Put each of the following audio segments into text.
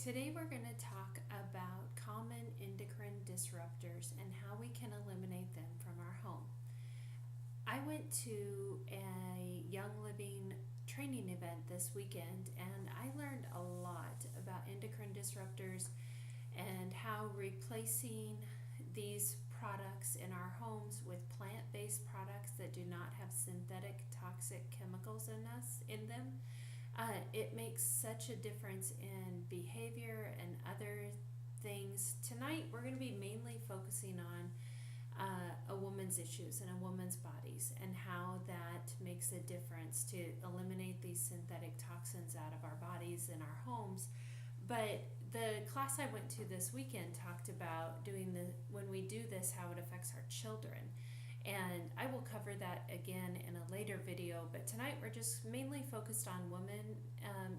Today we're going to talk about common endocrine disruptors and how we can eliminate them from our home. I went to a Young Living training event this weekend and I learned a lot about endocrine disruptors and how replacing these products in our homes with plant-based products that do not have synthetic toxic chemicals in them, it makes such a difference in behavior and other things. Tonight we're going to be mainly focusing on a woman's issues and a woman's bodies and how that makes a difference to eliminate these synthetic toxins out of our bodies and our homes. But the class I went to this weekend talked about when we do this, how it affects our children. And I will cover that again in a later video, but tonight we're just mainly focused on women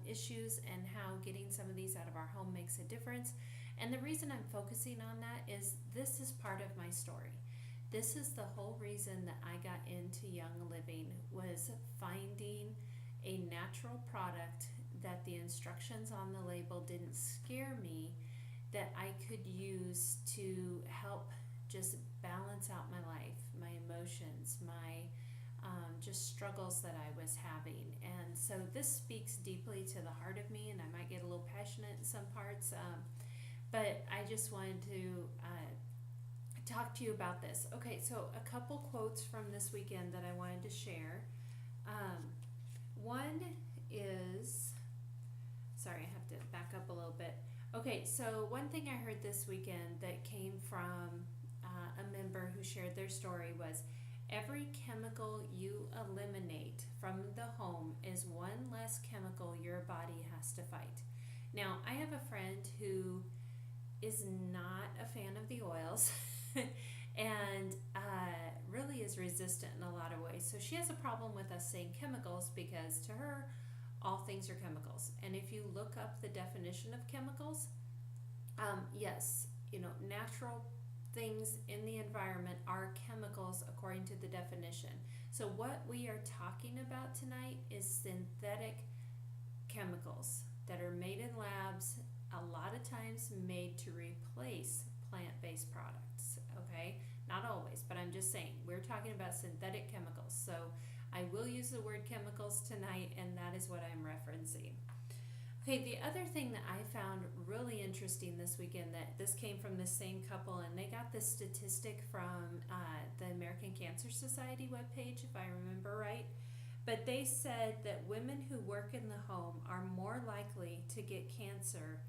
issues and how getting some of these out of our home makes a difference. And the reason I'm focusing on that is this is part of my story. This is the whole reason that I got into Young Living, was finding a natural product that the instructions on the label didn't scare me, that I could use to help just balance out my life, my emotions, my just struggles that I was having. And so this speaks deeply to the heart of me, and I might get a little passionate in some parts, but I just wanted to talk to you about this. Okay, so a couple quotes from this weekend that I wanted to share. One is, sorry, I have to back up a little bit. Okay, so one thing I heard this weekend that came from a member who shared their story was, every chemical you eliminate from the home is one less chemical your body has to fight. Now, I have a friend who is not a fan of the oils and really is resistant in a lot of ways. So she has a problem with us saying chemicals because to her, all things are chemicals. And if you look up the definition of chemicals, yes, natural things in the environment are chemicals according to the definition. So what we are talking about tonight is synthetic chemicals that are made in labs, a lot of times made to replace plant-based products, okay? Not always, but I'm just saying, we're talking about synthetic chemicals. So I will use the word chemicals tonight, and that is what I'm referencing. Okay, the other thing that I found really interesting this weekend, that this came from the same couple, and they got this statistic from the American Cancer Society webpage, if I remember right. But they said that women who work in the home are more likely to get cancer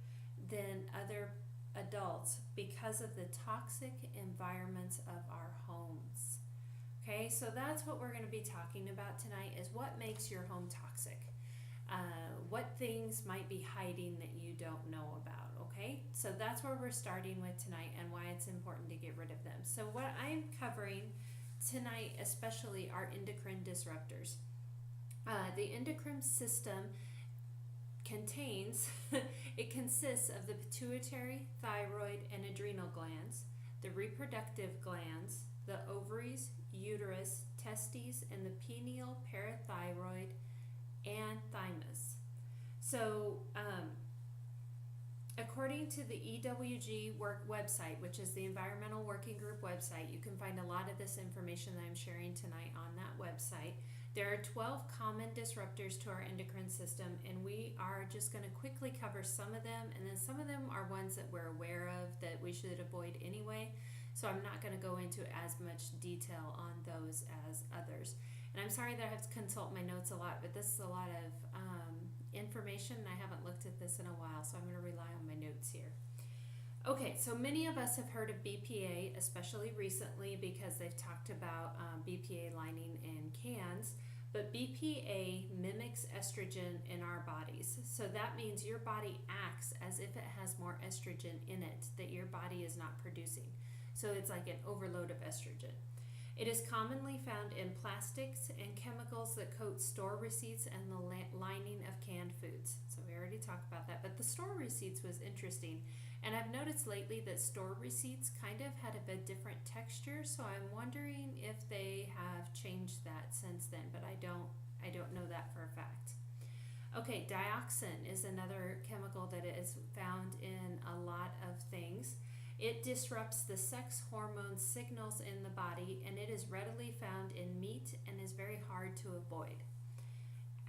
than other adults because of the toxic environments of our homes. Okay, so that's what we're going to be talking about tonight, is what makes your home toxic. What things might be hiding that you don't know about, okay? So that's where we're starting with tonight and why it's important to get rid of them. So what I'm covering tonight especially are endocrine disruptors. The endocrine system consists of the pituitary, thyroid, and adrenal glands, the reproductive glands, the ovaries, uterus, testes, and the pineal, parathyroid, and thymus. So according to the EWG website, which is the Environmental Working Group website, you can find a lot of this information that I'm sharing tonight on that website. There are 12 common disruptors to our endocrine system, and we are just going to quickly cover some of them, and then some of them are ones that we're aware of that we should avoid anyway. So I'm not going to go into as much detail on those as others. And I'm sorry that I have to consult my notes a lot, but this is a lot of information, and I haven't looked at this in a while, so I'm going to rely on my notes here. Okay, so many of us have heard of BPA, especially recently because they've talked about BPA lining in cans, but BPA mimics estrogen in our bodies. So that means your body acts as if it has more estrogen in it that your body is not producing. So it's like an overload of estrogen. It is commonly found in plastics and chemicals that coat store receipts and the lining of canned foods. So we already talked about that, but the store receipts was interesting. And I've noticed lately that store receipts kind of had a bit different texture, so I'm wondering if they have changed that since then, but I don't know that for a fact. Okay, dioxin is another chemical that is found in a lot of things. It disrupts the sex hormone signals in the body, and it is readily found in meat and is very hard to avoid.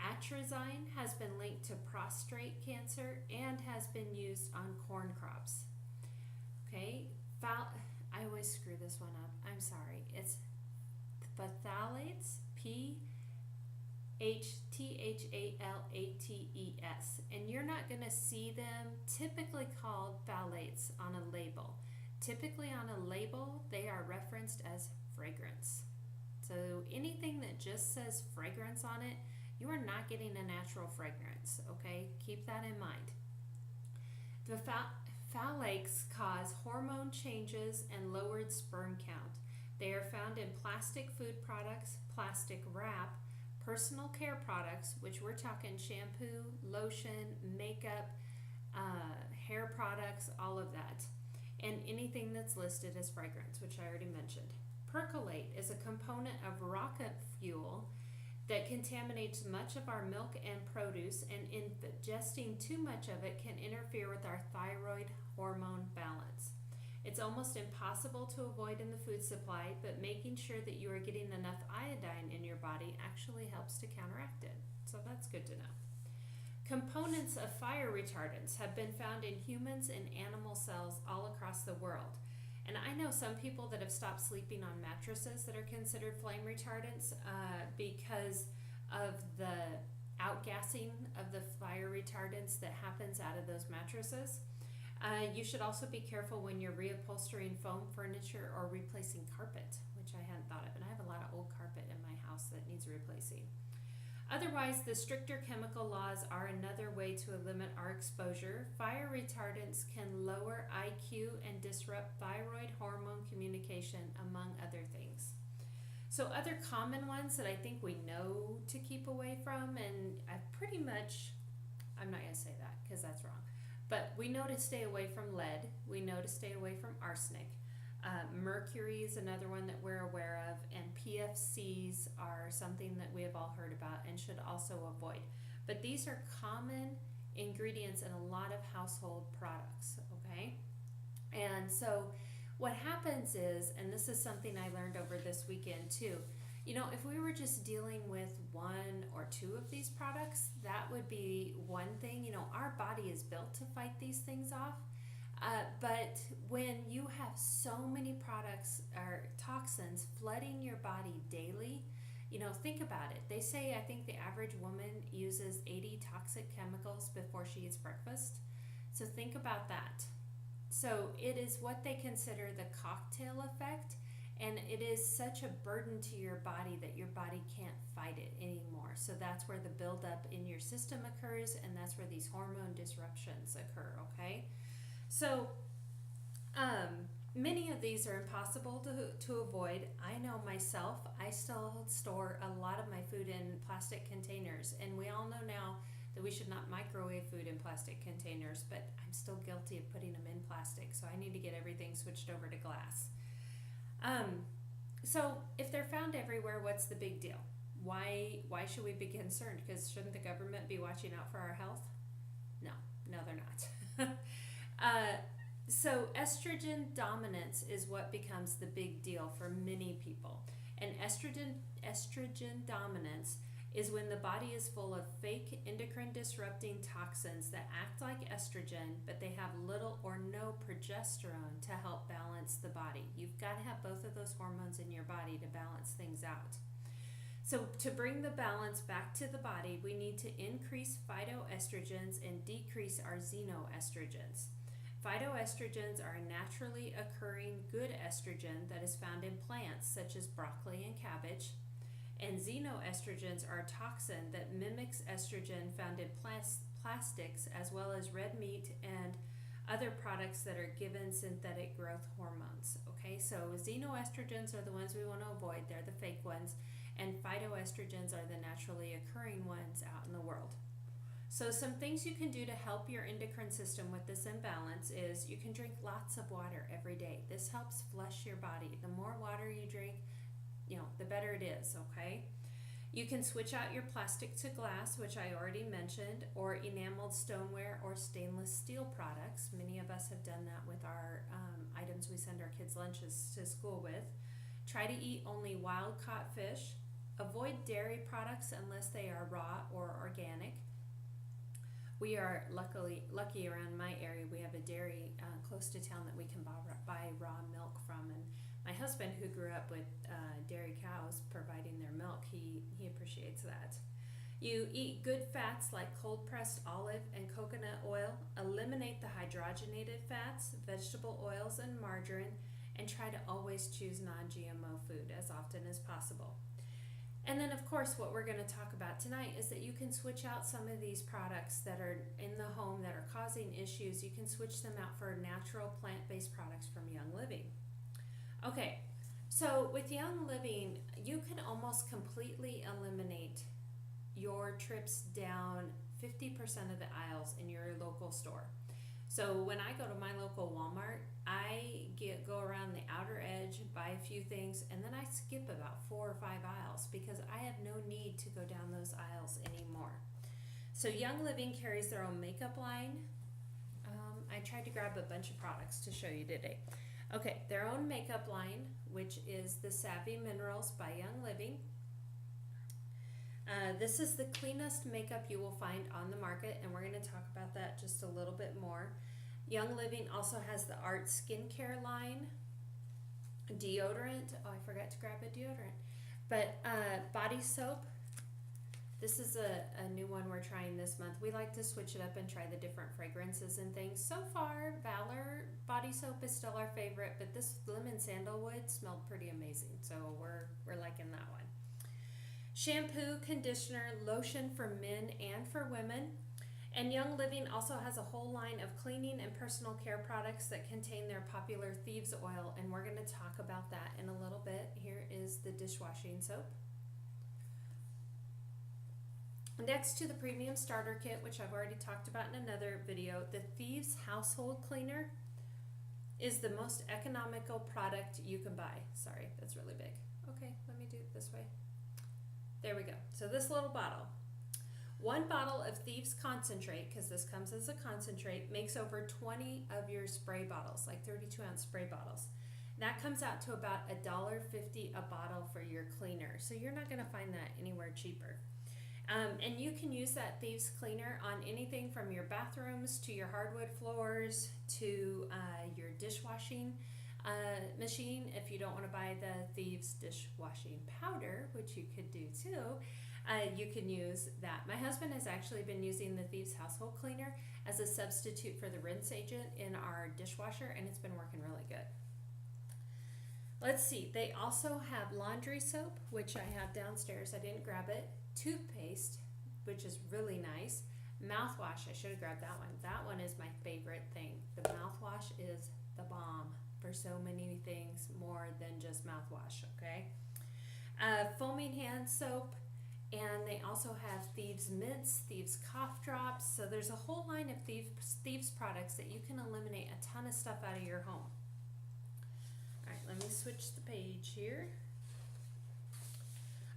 Atrazine has been linked to prostate cancer and has been used on corn crops. Okay, I always screw this one up. I'm sorry. It's phthalates, phthalates, and you're not going to see them typically called phthalates on a label. Typically on a label, they are referenced as fragrance. So anything that just says fragrance on it, you are not getting a natural fragrance, okay? Keep that in mind. The phthalates cause hormone changes and lowered sperm count. They are found in plastic food products, plastic wrap, personal care products, which we're talking shampoo, lotion, makeup, hair products, all of that, and anything that's listed as fragrance, which I already mentioned. Percolate is a component of rocket fuel that contaminates much of our milk and produce, and ingesting too much of it can interfere with our thyroid hormone balance. It's almost impossible to avoid in the food supply, but making sure that you are getting enough iodine in your body actually helps to counteract it. So that's good to know. Components of fire retardants have been found in humans and animal cells all across the world. And I know some people that have stopped sleeping on mattresses that are considered flame retardants because of the outgassing of the fire retardants that happens out of those mattresses. You should also be careful when you're reupholstering foam furniture or replacing carpet, which I hadn't thought of. And I have a lot of old carpet in my house that needs replacing. Otherwise, the stricter chemical laws are another way to limit our exposure. Fire retardants can lower IQ and disrupt thyroid hormone communication, among other things. So other common ones that I think we know to keep away from, and I'm not going to say that because that's wrong, but we know to stay away from lead. We know to stay away from arsenic. Mercury is another one that we're aware of, and PFCs are something that we have all heard about and should also avoid. But these are common ingredients in a lot of household products, okay? And so what happens is, and this is something I learned over this weekend too, if we were just dealing with one or two of these products, that would be one thing. Our body is built to fight these things off. But when you have so many products or toxins flooding your body daily, think about it. They say, I think the average woman uses 80 toxic chemicals before she eats breakfast. So think about that. So it is what they consider the cocktail effect, and it is such a burden to your body that your body can't fight it anymore. So that's where the buildup in your system occurs, and that's where these hormone disruptions occur, okay? So many of these are impossible to avoid. I know myself, I still store a lot of my food in plastic containers, and we all know now that we should not microwave food in plastic containers, but I'm still guilty of putting them in plastic, so I need to get everything switched over to glass. So if they're found everywhere, what's the big deal? Why should we be concerned? Because shouldn't the government be watching out for our health? No, they're not. So estrogen dominance is what becomes the big deal for many people. And estrogen dominance is when the body is full of fake endocrine disrupting toxins that act like estrogen, but they have little or no progesterone to help balance the body. You've got to have both of those hormones in your body to balance things out. So to bring the balance back to the body, we need to increase phytoestrogens and decrease our xenoestrogens. Phytoestrogens are a naturally occurring good estrogen that is found in plants such as broccoli and cabbage, and xenoestrogens are a toxin that mimics estrogen found in plastics as well as red meat and other products that are given synthetic growth hormones. Okay, so xenoestrogens are the ones we want to avoid. They're the fake ones, and phytoestrogens are the naturally occurring ones out in the world. So some things you can do to help your endocrine system with this imbalance is you can drink lots of water every day. This helps flush your body. The more water you drink, the better it is, okay? You can switch out your plastic to glass, which I already mentioned, or enameled stoneware or stainless steel products. Many of us have done that with our items we send our kids' lunches to school with. Try to eat only wild-caught fish. Avoid dairy products unless they are raw or organic. We are lucky around my area. We have a dairy close to town that we can buy raw milk from, and my husband, who grew up with dairy cows providing their milk, he appreciates that. You eat good fats like cold-pressed olive and coconut oil. Eliminate the hydrogenated fats, vegetable oils, and margarine, and try to always choose non-GMO food as often as possible. And then, of course, what we're going to talk about tonight is that you can switch out some of these products that are in the home that are causing issues. You can switch them out for natural plant-based products from Young Living. Okay, so with Young Living, you can almost completely eliminate your trips down 50% of the aisles in your local store. So when I go to my local Walmart, I go around the outer edge, buy a few things, and then I skip about 4 or 5 aisles because I have no need to go down those aisles anymore. So Young Living carries their own makeup line. I tried to grab a bunch of products to show you today. Okay, their own makeup line, which is the Savvy Minerals by Young Living. This is the cleanest makeup you will find on the market, and we're going to talk about that just a little bit more. Young Living also has the Art Skincare line, deodorant. Oh, I forgot to grab a deodorant. But body soap. This is a new one we're trying this month. We like to switch it up and try the different fragrances and things. So far, Valor body soap is still our favorite, but this lemon sandalwood smelled pretty amazing, so we're liking that one. Shampoo, conditioner, lotion for men and for women. And Young Living also has a whole line of cleaning and personal care products that contain their popular Thieves Oil, and we're going to talk about that in a little bit. Here is the dishwashing soap. Next to the Premium Starter Kit, which I've already talked about in another video, the Thieves Household Cleaner is the most economical product you can buy. Sorry, that's really big. Okay, let me do it this way. There we go. So this little bottle. One bottle of Thieves Concentrate, because this comes as a concentrate, makes over 20 of your spray bottles, like 32-ounce spray bottles. That comes out to about $1.50 a bottle for your cleaner. So you're not going to find that anywhere cheaper. And you can use that Thieves Cleaner on anything from your bathrooms to your hardwood floors to your dishwashing machine. If you don't want to buy the Thieves dishwashing powder, which you could do too, you can use that. My husband has actually been using the Thieves Household Cleaner as a substitute for the rinse agent in our dishwasher, and it's been working really good. Let's see, they also have laundry soap, which I have downstairs. I didn't grab it. Toothpaste, which is really nice. Mouthwash, I should have grabbed that one. That one is my favorite thing. The mouthwash is the bomb for so many things more than just mouthwash, okay? Foaming hand soap, and they also have Thieves Mints, Thieves Cough Drops. So there's a whole line of Thieves products that you can eliminate a ton of stuff out of your home. All right, let me switch the page here.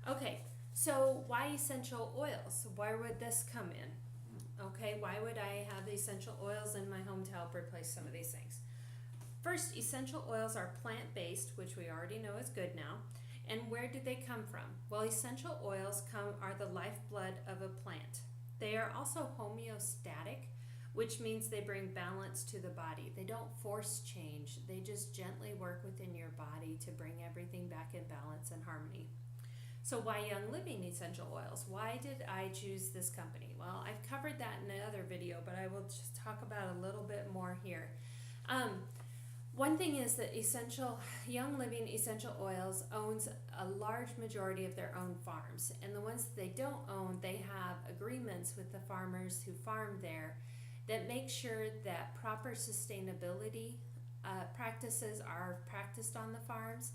Okay. So why essential oils? Where would this come in? Okay, why would I have essential oils in my home to help replace some of these things? First, essential oils are plant-based, which we already know is good now. And where do they come from? Well, essential oils are the lifeblood of a plant. They are also homeostatic, which means they bring balance to the body. They don't force change. They just gently work within your body to bring everything back in balance and harmony. So why Young Living essential oils? Why did I choose this company? Well, I've covered that in another video, but I will just talk about a little bit more here. One thing is that Young Living Essential Oils owns a large majority of their own farms, and the ones that they don't own, they have agreements with the farmers who farm there that make sure that proper sustainability practices are practiced on the farms.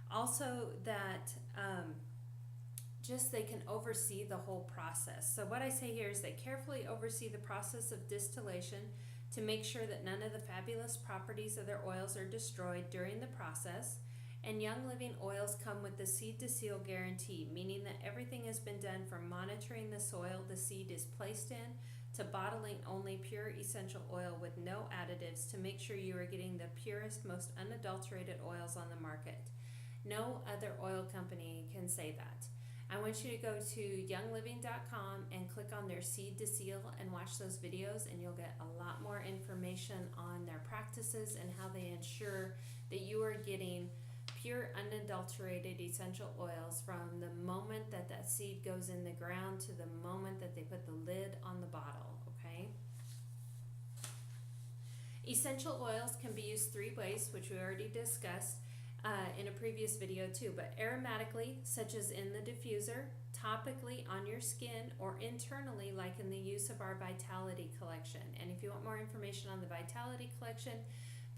Also that just they can oversee the whole process. So what I say here is they carefully oversee the process of distillation to make sure that none of the fabulous properties of their oils are destroyed during the process. And Young Living oils come with the seed to seal guarantee, meaning that everything has been done from monitoring the soil the seed is placed in to bottling only pure essential oil with no additives to make sure you are getting the purest, most unadulterated oils on the market. No other oil company can say that. I want you to go to youngliving.com and click on their seed to seal and watch those videos, and you'll get a lot more information on their practices and how they ensure that you are getting pure unadulterated essential oils from the moment that that seed goes in the ground to the moment that they put the lid on the bottle, okay? Essential oils can be used 3 ways, which we already discussed in a previous video too, but aromatically, such as in the diffuser, topically on your skin, or internally, like in the use of our Vitality Collection. And if you want more information on the Vitality Collection,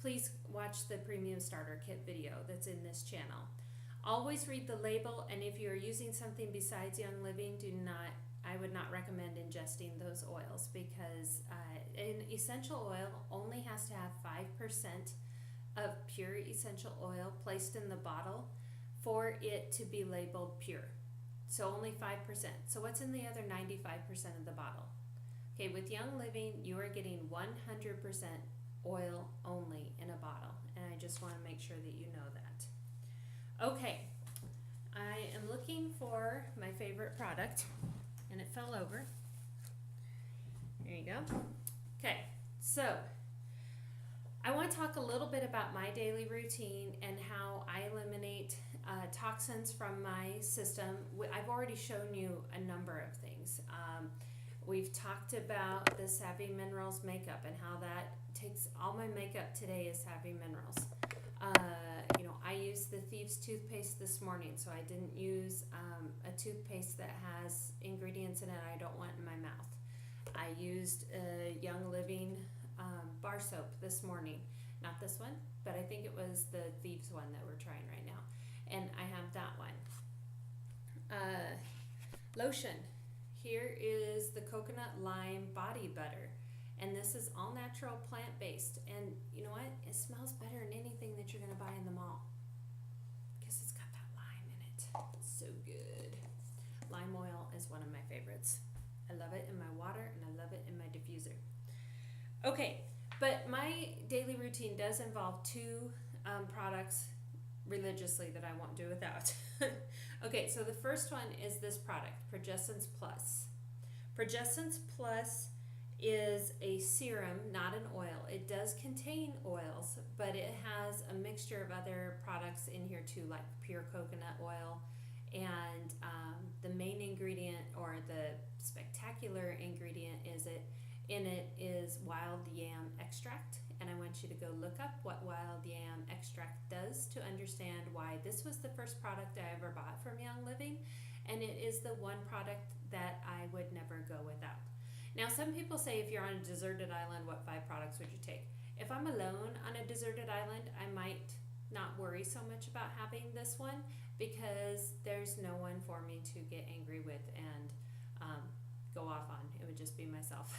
please watch the Premium Starter Kit video that's in this channel. Always read the label, and if you are using something besides Young Living, I would not recommend ingesting those oils, because an essential oil only has to have 5% of pure essential oil placed in the bottle for it to be labeled pure. So only 5%. So what's in the other 95% of the bottle? Okay, with Young Living, you are getting 100% oil only in a bottle, and I just want to make sure that you know that. Okay, I am looking for my favorite product, and it fell over. There you go. Okay, so I want to talk a little bit about my daily routine and how I eliminate toxins from my system. I've already shown you a number of things. We've talked about the Savvy Minerals makeup and how that takes all my makeup today is Savvy Minerals. I used the Thieves toothpaste this morning, so I didn't use a toothpaste that has ingredients in it I don't want in my mouth. I used Young Living bar soap this morning. Not this one, but I think it was the Thieves one that we're trying right now. And I have that one. Lotion. Here is the coconut lime body butter. And this is all natural, plant-based. And you know what? It smells better than anything that you're going to buy in the mall, because it's got that lime in it. It's so good. Lime oil is one of my favorites. I love it in my water, and I love it in my diffuser. Okay, but my daily routine does involve 2 products religiously that I won't do without. Okay, so the first one is this product, Progessence Plus. Progessence Plus is a serum, not an oil. It does contain oils, but it has a mixture of other products in here too, like pure coconut oil, and the main ingredient, or the spectacular ingredient in it is wild yam extract. And I want you to go look up what wild yam extract does to understand why this was the first product I ever bought from Young Living, and it is the one product that I would never go without. Now, some people say, if you're on a deserted island, what 5 products would you take? If I'm alone on a deserted island, I might not worry so much about having this one, because there's no one for me to get angry with and go off on. It would just be myself.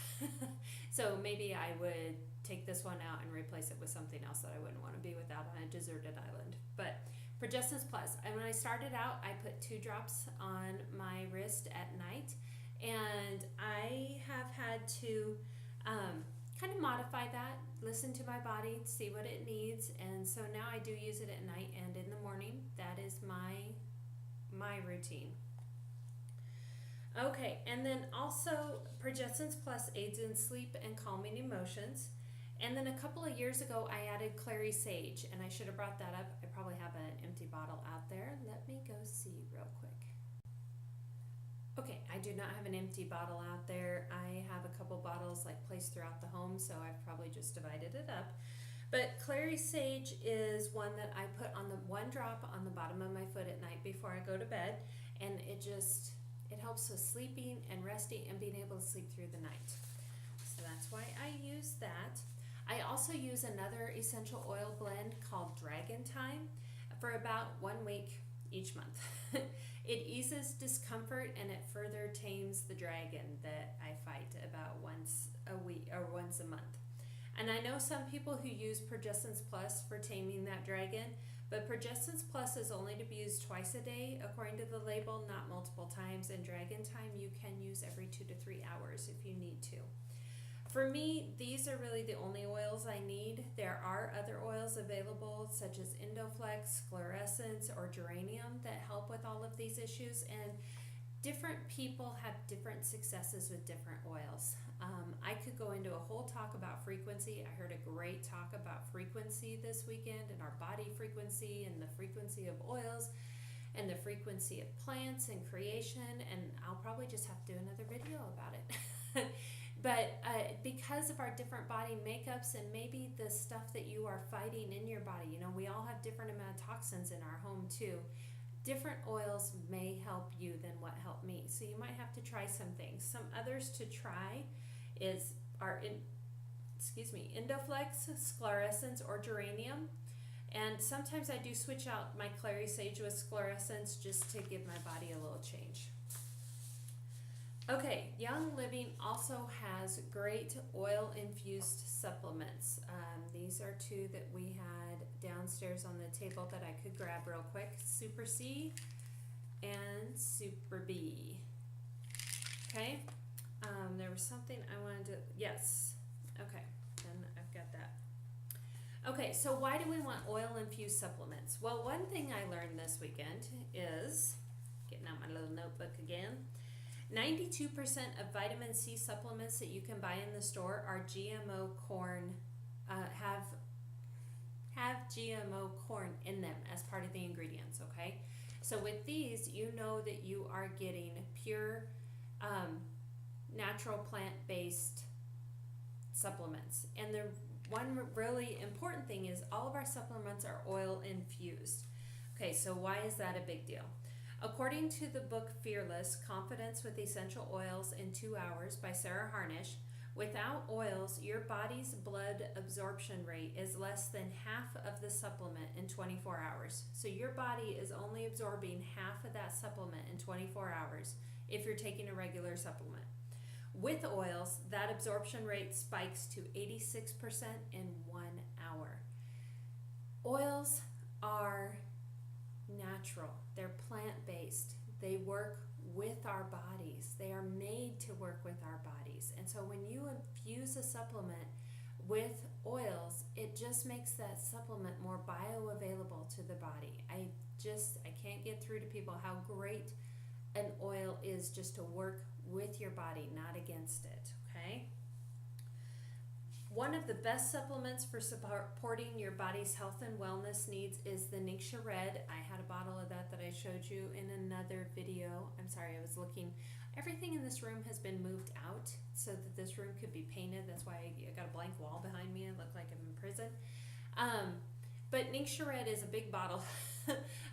So maybe I would take this one out and replace it with something else that I wouldn't want to be without on a deserted island. But Progessence Plus, and when I started out, I put 2 drops on my wrist at night, and I have had to kind of modify that, listen to my body, see what it needs, and so now I do use it at night and in the morning. That is my routine. Okay, and then also Progessence Plus aids in sleep and calming emotions. And then a couple of years ago, I added Clary Sage, and I should have brought that up. I probably have an empty bottle out there. Let me go see real quick. Okay, I do not have an empty bottle out there. I have a couple bottles placed throughout the home, so I've probably just divided it up. But Clary Sage is one that I put on the 1 drop on the bottom of my foot at night before I go to bed, and it helps with sleeping and resting and being able to sleep through the night. So that's why I use that. I also use another essential oil blend called Dragon Time for about 1 week each month. It eases discomfort, and it further tames the dragon that I fight about once a week or once a month. And I know some people who use Progessence Plus for taming that dragon, But Progestins Plus is only to be used twice a day according to the label, not multiple times. And Dragon Time you can use every 2 to 3 hours if you need to. For me, these are really the only oils I need. There are other oils available such as Endoflex, Sclerescence, or Geranium that help with all of these issues, and different people have different successes with different oils. I could go into a whole talk about frequency. I heard a great talk about frequency this weekend, and our body frequency and the frequency of oils and the frequency of plants and creation, and I'll probably just have to do another video about it. But because of our different body makeups and maybe the stuff that you are fighting in your body, you know, we all have different amount of toxins in our home too. Different oils may help you than what helped me. So you might have to try some things. Some others to try are Endoflex, Sclerescence, or Geranium. And sometimes I do switch out my Clary Sage with Sclerescence just to give my body a little change. Okay, Young Living also has great oil-infused supplements. These are two that we had downstairs on the table that I could grab real quick. Super C and Super B. Okay, there was something I wanted to, yes. Okay, then I've got that. Okay, so why do we want oil-infused supplements? Well, one thing I learned this weekend is, getting out my little notebook again, 92% of vitamin C supplements that you can buy in the store are GMO corn, have GMO corn in them as part of the ingredients, okay? So with these, you know that you are getting pure, natural plant-based supplements. And the one really important thing is all of our supplements are oil infused. Okay, so why is that a big deal? According to the book Fearless, Confidence with Essential Oils in 2 Hours by Sarah Harnish, without oils, your body's blood absorption rate is less than half of the supplement in 24 hours. So your body is only absorbing half of that supplement in 24 hours if you're taking a regular supplement. With oils, that absorption rate spikes to 86% in 1 hour. Oils are natural. They're plant-based. They work with our bodies. They are made to work with our bodies. And so when you infuse a supplement with oils, it just makes that supplement more bioavailable to the body. I can't get through to people how great an oil is just to work with your body, not against it, okay? One of the best supplements for supporting your body's health and wellness needs is the Ningxia Red. I had a bottle of that I showed you in another video. I'm sorry, I was looking. Everything in this room has been moved out so that this room could be painted. That's why I got a blank wall behind me. I look like I'm in prison. But Ningxia Red is a big bottle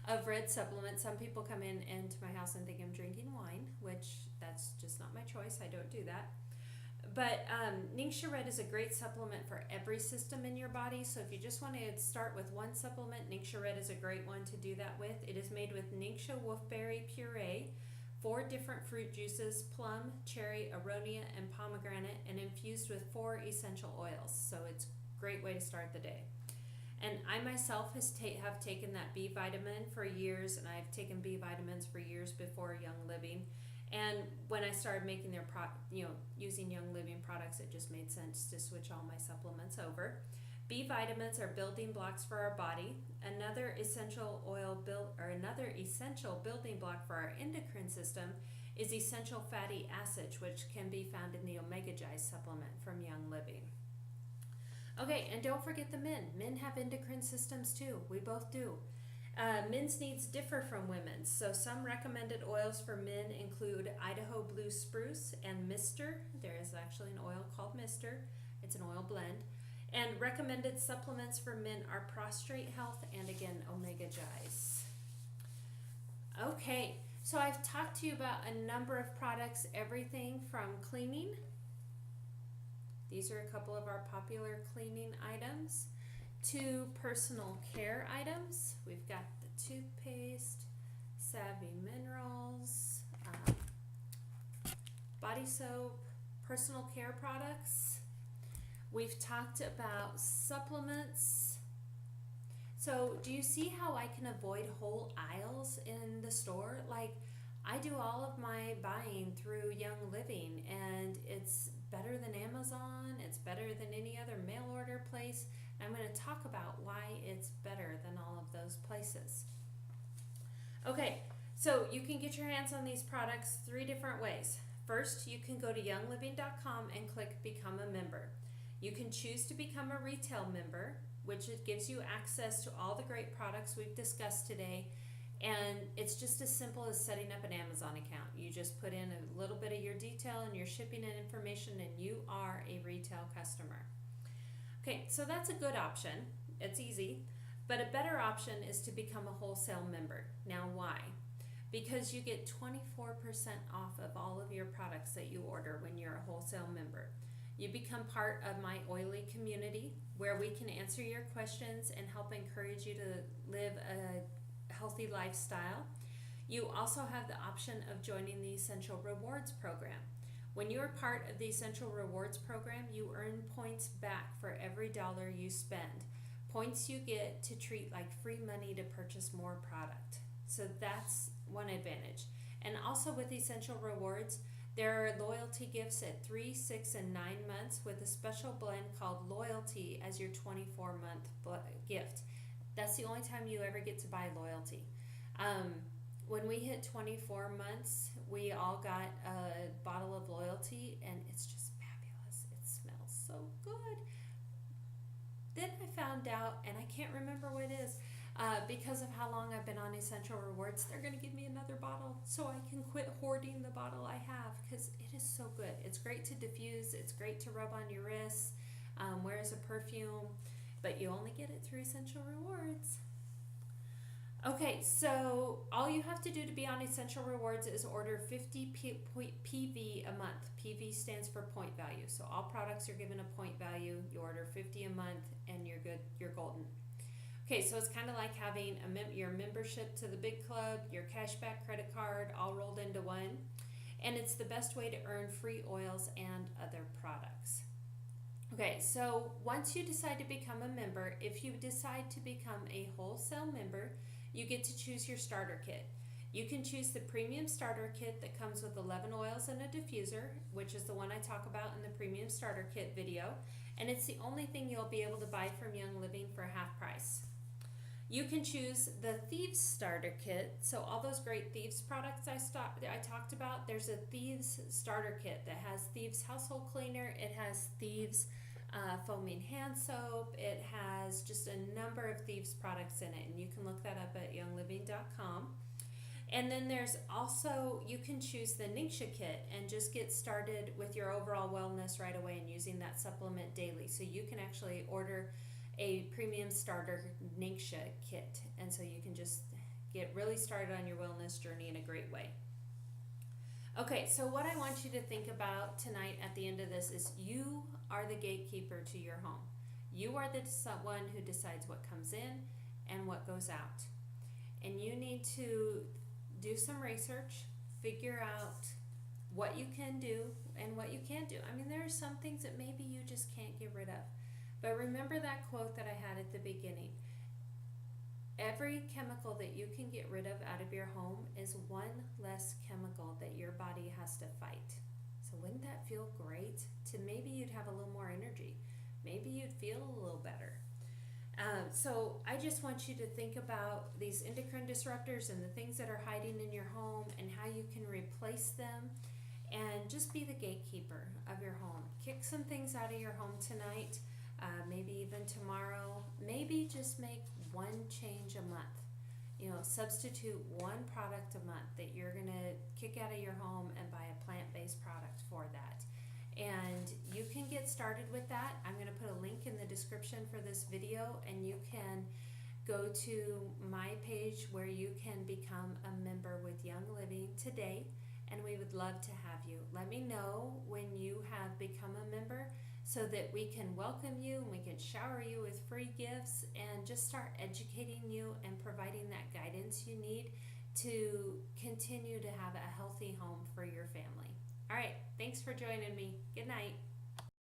of red supplement. Some people come into my house and think I'm drinking wine, which that's just not my choice. I don't do that. But Ningxia Red is a great supplement for every system in your body. So if you just want to start with one supplement, Ningxia Red is a great one to do that with. It is made with Ningxia wolfberry puree, 4 different fruit juices, plum, cherry, aronia, and pomegranate, and infused with 4 essential oils. So it's a great way to start the day. And I myself have taken that B vitamin for years, and I've taken B vitamins for years before Young Living. And when I started making using Young Living products, it just made sense to switch all my supplements over. B vitamins are building blocks for our body. Another essential building block for our endocrine system is essential fatty acids, which can be found in the Omega Gi supplement from Young Living. Okay, and don't forget the men. Men have endocrine systems too. We both do. Men's needs differ from women's, so some recommended oils for men include Idaho Blue Spruce and Mister. There is actually an oil called Mister. It's an oil blend. And recommended supplements for men are Prostrate Health and, again, Omega Gis. Okay, so I've talked to you about a number of products, everything from cleaning. These are a couple of our popular cleaning items. To personal care items. We've got the toothpaste, Savvy Minerals, body soap, personal care products. We've talked about supplements. So do you see how I can avoid whole aisles in the store? Like, I do all of my buying through Young Living, and it's better than Amazon, it's better than any other mail order place. I'm going to talk about why it's better than all of those places. Okay, so you can get your hands on these products 3 different ways. First, you can go to youngliving.com and click Become a Member. You can choose to become a retail member, which it gives you access to all the great products we've discussed today. And it's just as simple as setting up an Amazon account. You just put in a little bit of your detail and your shipping and information, and you are a retail customer. Okay, so that's a good option. It's easy. But a better option is to become a wholesale member. Now, why? Because you get 24% off of all of your products that you order when you're a wholesale member. You become part of my oily community where we can answer your questions and help encourage you to live a healthy lifestyle. You also have the option of joining the Essential Rewards program. When you are part of the Essential Rewards program, you earn points back for every dollar you spend. Points you get to treat like free money to purchase more product. So that's one advantage. And also with Essential Rewards, there are loyalty gifts at 3, 6, and 9 months with a special blend called Loyalty as your 24-month gift. That's the only time you ever get to buy loyalty. When we hit 24 months, we all got a bottle of loyalty, and it's just fabulous. It smells so good. Then I found out, and I can't remember what it is, because of how long I've been on Essential Rewards, they're going to give me another bottle so I can quit hoarding the bottle I have, because it is so good. It's great to diffuse. It's great to rub on your wrists, wear as a perfume, but you only get it through Essential Rewards. Okay, so all you have to do to be on Essential Rewards is order 50 PV a month. PV stands for point value. So all products are given a point value. You order 50 a month and you're good, you're golden. Okay, so it's kind of like having your membership to the big club, your cashback credit card, all rolled into one. And it's the best way to earn free oils and other products. Okay, so once you decide to become a member, if you decide to become a wholesale member, you get to choose your starter kit. You can choose the premium starter kit that comes with 11 oils and a diffuser, which is the one I talk about in the premium starter kit video, and it's the only thing you'll be able to buy from Young Living for half price. You can choose the Thieves starter kit. So all those great Thieves products I talked about, there's a Thieves starter kit that has Thieves household cleaner, it has Thieves foaming hand soap, it has just a number of Thieves products in it, and you can look that up at youngliving.com. And then there's also, you can choose the Ningxia kit and just get started with your overall wellness right away and using that supplement daily. So you can actually order a premium starter Ningxia kit, and so you can just get really started on your wellness journey in a great way. Okay, so what I want you to think about tonight at the end of this is you are the gatekeeper to your home. You are the one who decides what comes in and what goes out. And you need to do some research, figure out what you can do and what you can't do. I mean, there are some things that maybe you just can't get rid of. But remember that quote that I had at the beginning. Every chemical that you can get rid of out of your home is one less chemical that your body has to fight. So wouldn't that feel great? To maybe you'd have a little more energy. Maybe you'd feel a little better. So I just want you to think about these endocrine disruptors and the things that are hiding in your home and how you can replace them, and just be the gatekeeper of your home. Kick some things out of your home tonight, maybe even tomorrow. Maybe just make one change a month. You know, substitute one product a month that you're going to kick out of your home and buy a plant-based product for that. And you can get started with that. I'm going to put a link in the description for this video, and you can go to my page where you can become a member with Young Living today, and we would love to have you. Let me know when you have become a member so that we can welcome you and we can shower you with free gifts and just start educating you and providing that guidance you need to continue to have a healthy home for your family. All right, thanks for joining me. Good night.